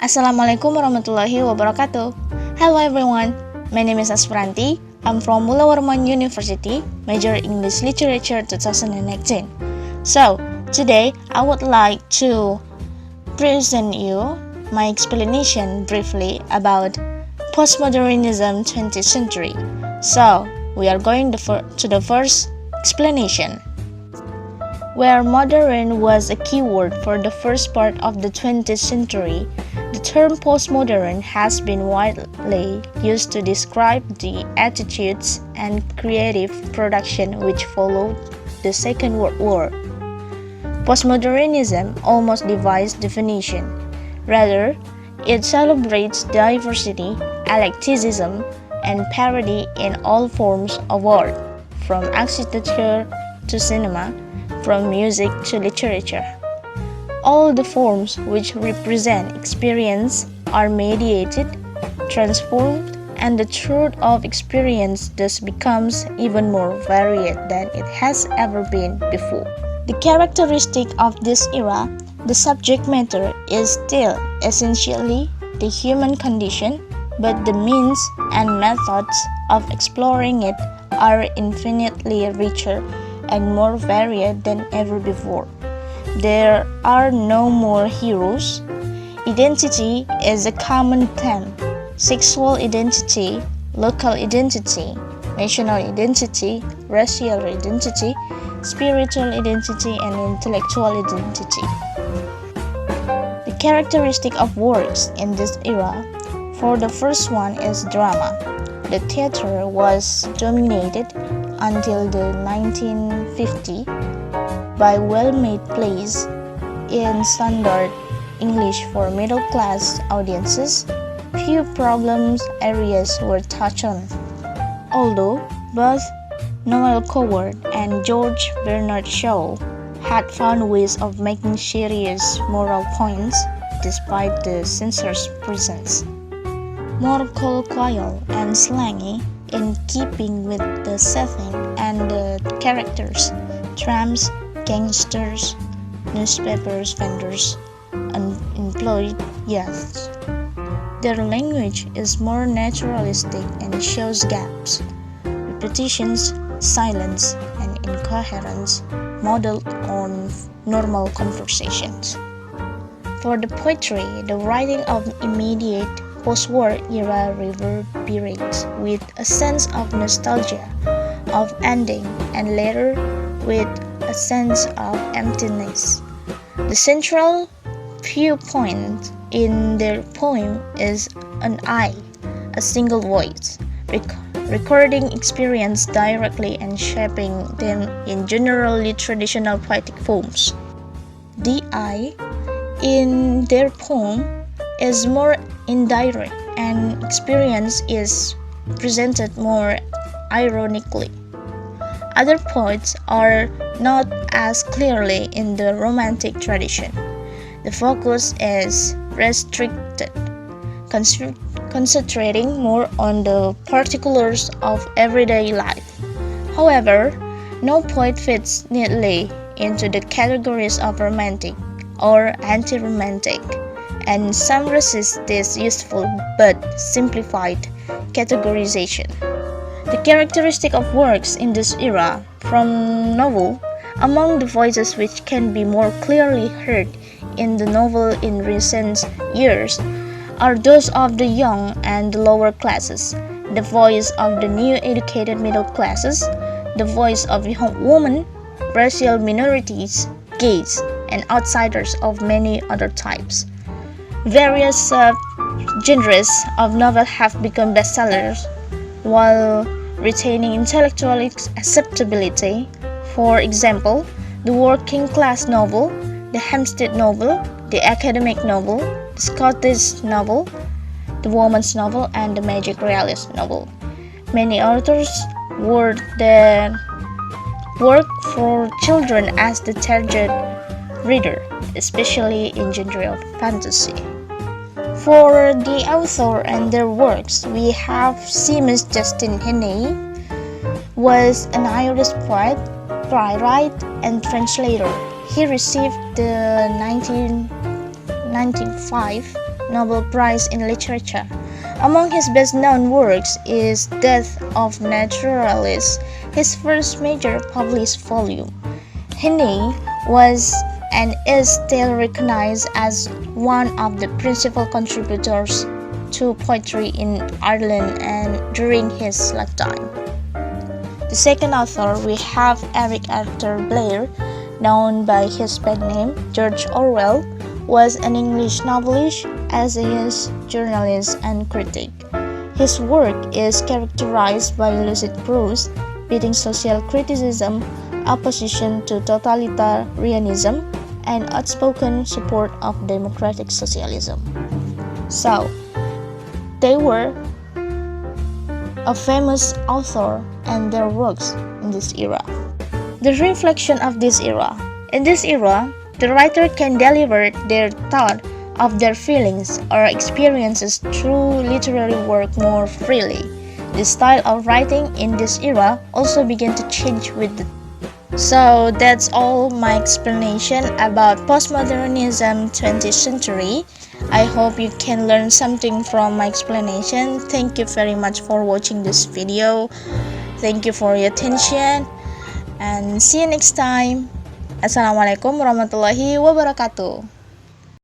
Assalamualaikum warahmatullahi wabarakatuh. Hello everyone, my name is Asperanti. I'm from Mulawarman University, major English Literature 2019. So, today I would like to present you my explanation briefly about postmodernism 20th century. So, we are going to the first explanation. Where modern was a keyword for the first part of the 20th century, the term postmodern has been widely used to describe the attitudes and creative production which followed the Second World War. Postmodernism almost defies definition. Rather, it celebrates diversity, eclecticism, and parody in all forms of art, from architecture to cinema, from music to literature. All the forms which represent experience are mediated, transformed, and the truth of experience thus becomes even more varied than it has ever been before. The characteristic of this era, the subject matter is still essentially the human condition, but the means and methods of exploring it are infinitely richer and more varied than ever before. There are no more heroes. Identity is a common theme. Sexual identity, local identity, national identity, racial identity, spiritual identity, and intellectual identity. The characteristic of works in this era, for the first one is drama. The theater was dominated until the 1950 by well-made plays in standard English for middle-class audiences. Few problems areas were touched on, although both Noel Coward and George Bernard Shaw had found ways of making serious moral points despite the censor's presence. More colloquial and slangy, in keeping with the setting and the characters, tramps, gangsters, newspapers vendors, unemployed youths. Their language is more naturalistic and shows gaps, repetitions, silence, and incoherence modeled on normal conversations. For the poetry, the writing of immediate post-war era reverberates with a sense of nostalgia, of ending, and later with a sense of emptiness. The central viewpoint in their poem is an I, a single voice, recording experience directly and shaping them in generally traditional poetic forms. The I in their poem is more indirect and experience is presented more ironically. Other poets are not as clearly in the romantic tradition. The focus is restricted, concentrating more on the particulars of everyday life. However, no poet fits neatly into the categories of romantic or anti-romantic, and some resist this useful but simplified categorization. The characteristic of works in this era, from novel, among the voices which can be more clearly heard in the novel in recent years, are those of the young and the lower classes, the voice of the new educated middle classes, the voice of young women, racial minorities, gays, and outsiders of many other types. Various genres of novel have become bestsellers while retaining intellectual acceptability. For example, the working class novel, the Hampstead novel, the academic novel, the Scottish novel, the woman's novel, and the magic realist novel. Many authors work for children as the target reader, especially in genre of fantasy. For the author and their works, we have Seamus Justin Henney, was an Irish poet, playwright, and translator. He received the 1995 Nobel Prize in Literature. Among his best-known works is Death of Naturalists, his first major published volume. Heaney was and is still recognized as one of the principal contributors to poetry in Ireland and during his lifetime. The second author we have Eric Arthur Blair, known by his pen name George Orwell, was an English novelist, essayist, journalist, and critic. His work is characterized by lucid prose, biting social criticism, opposition to totalitarianism, and outspoken support of democratic socialism. So, they were a famous author and their works in this era. The reflection of this era. In this era, the writer can deliver their thought of their feelings or experiences through literary work more freely. The style of writing in this era also began to change with the So that's all my explanation about postmodernism 20th century. I hope you can learn something from my explanation. Thank you very much for watching this video. Thank you for your attention and see you next time. Assalamualaikum warahmatullahi wabarakatuh.